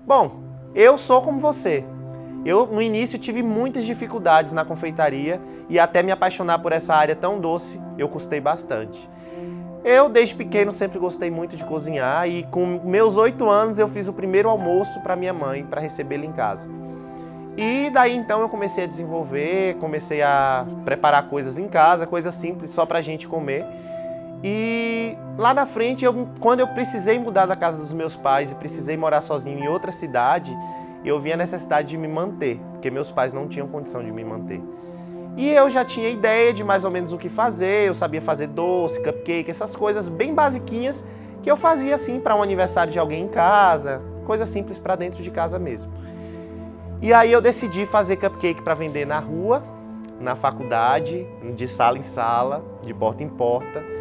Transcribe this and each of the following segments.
Bom, eu sou como você. Eu, no início, tive muitas dificuldades na confeitaria e até me apaixonar por essa área tão doce, eu custei bastante. Eu, desde pequeno, sempre gostei muito de cozinhar e com meus 8 anos eu fiz o primeiro almoço para minha mãe, para recebê-la em casa. E daí então eu comecei a desenvolver, comecei a preparar coisas em casa, coisas simples só pra gente comer. E lá na frente, quando eu precisei mudar da casa dos meus pais e precisei morar sozinho em outra cidade, eu vi a necessidade de me manter, porque meus pais não tinham condição de me manter. E eu já tinha ideia de mais ou menos o que fazer, eu sabia fazer doce, cupcake, essas coisas bem basiquinhas que eu fazia assim para um aniversário de alguém em casa, coisa simples para dentro de casa mesmo. E aí eu decidi fazer cupcake para vender na rua, na faculdade, de sala em sala, de porta em porta.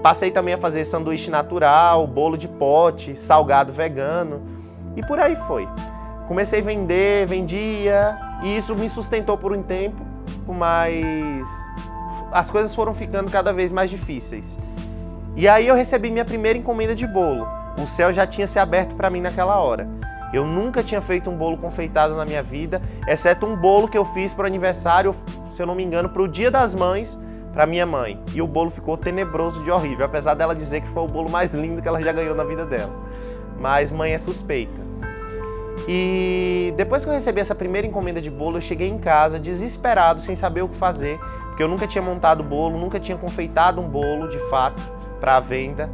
Passei também a fazer sanduíche natural, bolo de pote, salgado vegano e por aí foi. Comecei a vender, vendia e isso me sustentou por um tempo, mas as coisas foram ficando cada vez mais difíceis. E aí eu recebi minha primeira encomenda de bolo. O céu já tinha se aberto para mim naquela hora. Eu nunca tinha feito um bolo confeitado na minha vida, exceto um bolo que eu fiz para o aniversário, se eu não me engano, para o Dia das Mães, para minha mãe. E o bolo ficou tenebroso de horrível, apesar dela dizer que foi o bolo mais lindo que ela já ganhou na vida dela. Mas mãe é suspeita. E depois que eu recebi essa primeira encomenda de bolo, eu cheguei em casa desesperado, sem saber o que fazer, porque eu nunca tinha montado bolo, nunca tinha confeitado um bolo de fato para a venda.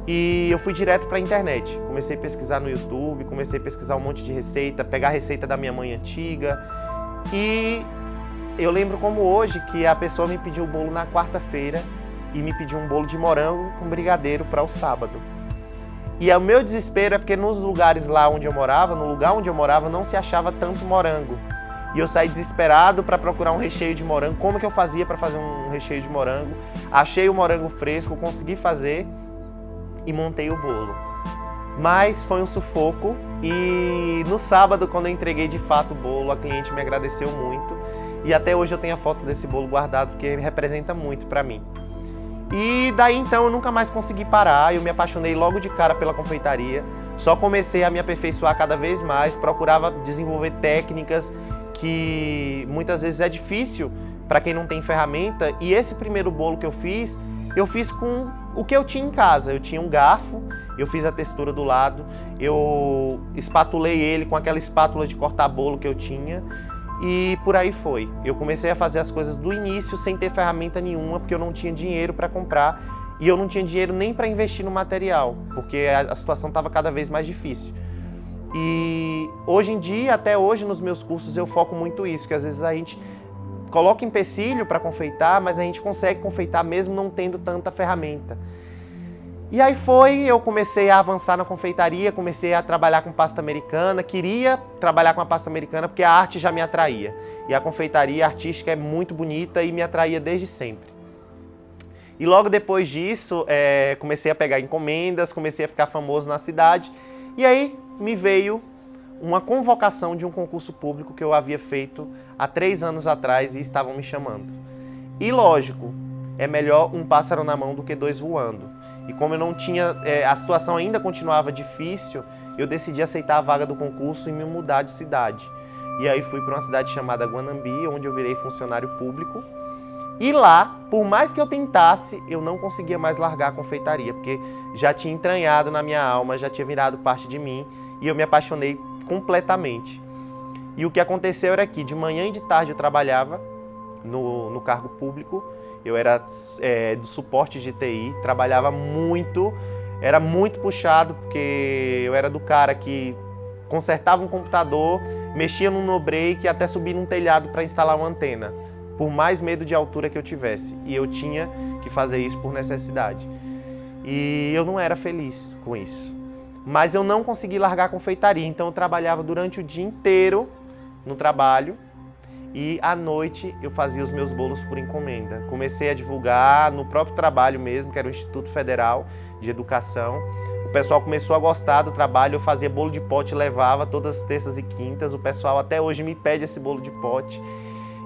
E eu fui direto para a internet, comecei a pesquisar no YouTube, comecei a pesquisar um monte de receita, pegar a receita da minha mãe antiga. E eu lembro como hoje que a pessoa me pediu o bolo na quarta-feira e me pediu um bolo de morango com brigadeiro para o sábado. E o meu desespero é porque nos lugares lá onde eu morava, no lugar onde eu morava não se achava tanto morango. E eu saí desesperado para procurar um recheio de morango, como que eu fazia para fazer um recheio de morango. Achei o morango fresco, consegui fazer e montei o bolo. Mas foi um sufoco e no sábado, quando eu entreguei de fato o bolo, a cliente me agradeceu muito e até hoje eu tenho a foto desse bolo guardado porque representa muito para mim. E daí então eu nunca mais consegui parar, eu me apaixonei logo de cara pela confeitaria, só comecei a me aperfeiçoar cada vez mais, procurava desenvolver técnicas que muitas vezes é difícil para quem não tem ferramenta, e esse primeiro bolo que eu fiz com o que eu tinha em casa. Eu tinha um garfo, eu fiz a textura do lado, eu espatulei ele com aquela espátula de cortar bolo que eu tinha e por aí foi. Eu comecei a fazer as coisas do início sem ter ferramenta nenhuma, porque eu não tinha dinheiro para comprar e eu não tinha dinheiro nem para investir no material, porque a situação estava cada vez mais difícil. E hoje em dia, até hoje nos meus cursos eu foco muito isso, que às vezes a gente coloca empecilho para confeitar, mas a gente consegue confeitar mesmo não tendo tanta ferramenta. E aí eu comecei a avançar na confeitaria, comecei a trabalhar com pasta americana, queria trabalhar com a pasta americana porque a arte já me atraía. E a confeitaria artística é muito bonita e me atraía desde sempre. E logo depois disso, comecei a pegar encomendas, comecei a ficar famoso na cidade. E aí me veio uma convocação de um concurso público que eu havia feito há 3 anos atrás e estavam me chamando. E lógico, é melhor um pássaro na mão do que 2 voando. E como eu não tinha, a situação ainda continuava difícil, eu decidi aceitar a vaga do concurso e me mudar de cidade. E aí fui para uma cidade chamada Guanambi, onde eu virei funcionário público. E lá, por mais que eu tentasse, eu não conseguia mais largar a confeitaria, porque já tinha entranhado na minha alma, já tinha virado parte de mim e eu me apaixonei completamente. E o que aconteceu era que de manhã e de tarde eu trabalhava no cargo público, eu era do suporte de TI, trabalhava muito, era muito puxado, porque eu era do cara que consertava um computador, mexia no no-break e até subir num telhado para instalar uma antena, por mais medo de altura que eu tivesse. E eu tinha que fazer isso por necessidade. E eu não era feliz com isso. Mas eu não consegui largar a confeitaria, então eu trabalhava durante o dia inteiro no trabalho e à noite eu fazia os meus bolos por encomenda. Comecei a divulgar no próprio trabalho mesmo, que era o Instituto Federal de Educação. O pessoal começou a gostar do trabalho, eu fazia bolo de pote, levava todas as terças e quintas. O pessoal até hoje me pede esse bolo de pote.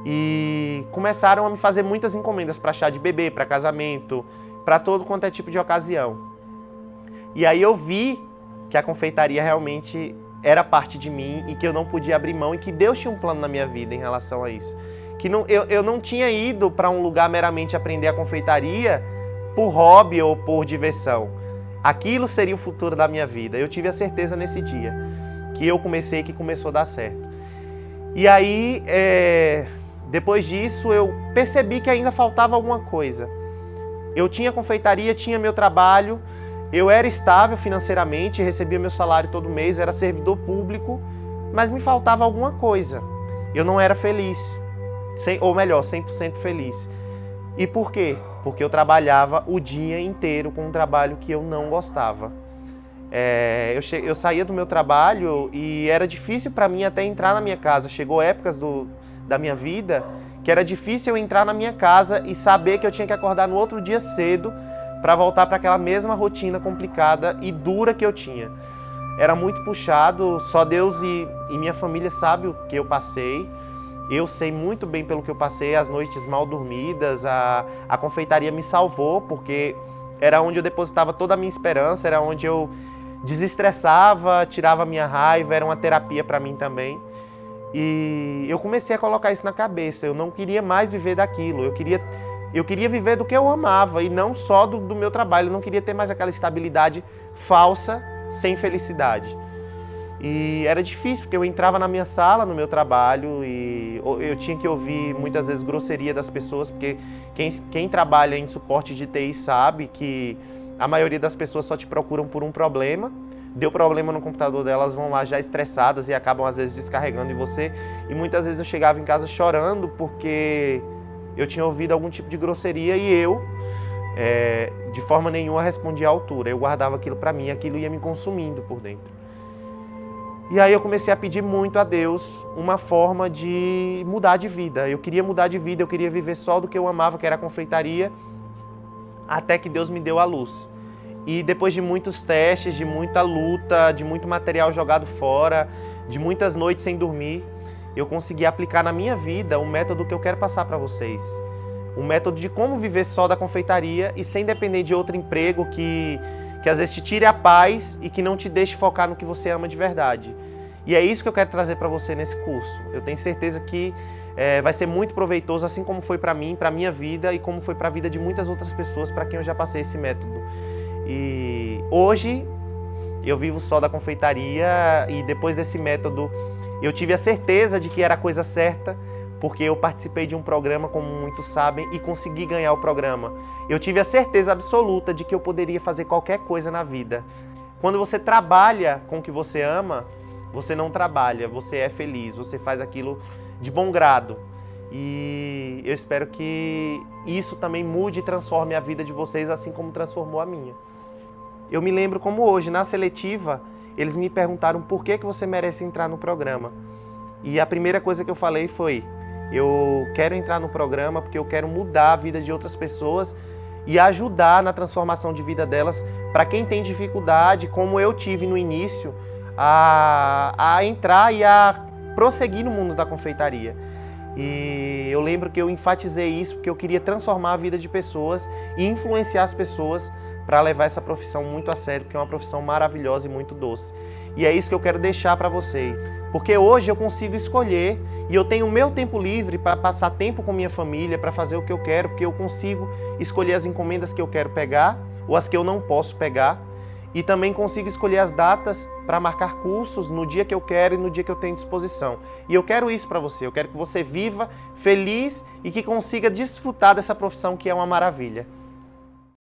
E começaram a me fazer muitas encomendas para chá de bebê, para casamento, para todo quanto é tipo de ocasião. E aí eu vi que a confeitaria realmente era parte de mim e que eu não podia abrir mão e que Deus tinha um plano na minha vida em relação a isso. Que eu não tinha ido para um lugar meramente aprender a confeitaria por hobby ou por diversão. Aquilo seria o futuro da minha vida. Eu tive a certeza nesse dia que eu comecei e que começou a dar certo. E aí, depois disso, eu percebi que ainda faltava alguma coisa. Eu tinha confeitaria, tinha meu trabalho, eu era estável financeiramente, recebia meu salário todo mês, era servidor público, mas me faltava alguma coisa. Eu não era feliz, ou melhor, 100% feliz. E por quê? Porque eu trabalhava o dia inteiro com um trabalho que eu não gostava. Eu saía do meu trabalho e era difícil para mim até entrar na minha casa. Chegou épocas da minha vida que era difícil eu entrar na minha casa e saber que eu tinha que acordar no outro dia cedo para voltar para aquela mesma rotina complicada e dura que eu tinha. Era muito puxado, só Deus e minha família sabem o que eu passei. Eu sei muito bem pelo que eu passei, as noites mal dormidas, a confeitaria me salvou, porque era onde eu depositava toda a minha esperança, era onde eu desestressava, tirava a minha raiva, era uma terapia para mim também. E eu comecei a colocar isso na cabeça, eu não queria mais viver daquilo, eu queria viver do que eu amava e não só do meu trabalho, eu não queria ter mais aquela estabilidade falsa, sem felicidade. E era difícil, porque eu entrava na minha sala, no meu trabalho, e eu tinha que ouvir muitas vezes grosseria das pessoas, porque quem trabalha em suporte de TI sabe que a maioria das pessoas só te procuram por um problema. Deu problema no computador delas, vão lá já estressadas e acabam às vezes descarregando em você. E muitas vezes eu chegava em casa chorando porque eu tinha ouvido algum tipo de grosseria e eu, de forma nenhuma, respondia à altura. Eu guardava aquilo para mim, aquilo ia me consumindo por dentro. E aí eu comecei a pedir muito a Deus uma forma de mudar de vida. Eu queria mudar de vida, eu queria viver só do que eu amava, que era a confeitaria, até que Deus me deu a luz. E depois de muitos testes, de muita luta, de muito material jogado fora, de muitas noites sem dormir, eu consegui aplicar na minha vida o método que eu quero passar para vocês. O método de como viver só da confeitaria e sem depender de outro emprego que às vezes te tire a paz e que não te deixe focar no que você ama de verdade. E é isso que eu quero trazer para você nesse curso. Eu tenho certeza que vai ser muito proveitoso, assim como foi para mim, para a minha vida e como foi para a vida de muitas outras pessoas para quem eu já passei esse método. E hoje eu vivo só da confeitaria e depois desse método eu tive a certeza de que era a coisa certa, porque eu participei de um programa, como muitos sabem, e consegui ganhar o programa. Eu tive a certeza absoluta de que eu poderia fazer qualquer coisa na vida. Quando você trabalha com o que você ama, você não trabalha, você é feliz, você faz aquilo de bom grado. E eu espero que isso também mude e transforme a vida de vocês, assim como transformou a minha. Eu me lembro como hoje, na seletiva, eles me perguntaram por que você merece entrar no programa. E a primeira coisa que eu falei foi: eu quero entrar no programa porque eu quero mudar a vida de outras pessoas e ajudar na transformação de vida delas, para quem tem dificuldade, como eu tive no início, a entrar e a prosseguir no mundo da confeitaria. E eu lembro que eu enfatizei isso porque eu queria transformar a vida de pessoas e influenciar as pessoas para levar essa profissão muito a sério, porque é uma profissão maravilhosa e muito doce. E é isso que eu quero deixar para vocês, porque hoje eu consigo escolher e eu tenho o meu tempo livre para passar tempo com minha família, para fazer o que eu quero, porque eu consigo escolher as encomendas que eu quero pegar ou as que eu não posso pegar. E também consigo escolher as datas para marcar cursos no dia que eu quero e no dia que eu tenho disposição. E eu quero isso para você, eu quero que você viva feliz e que consiga desfrutar dessa profissão que é uma maravilha.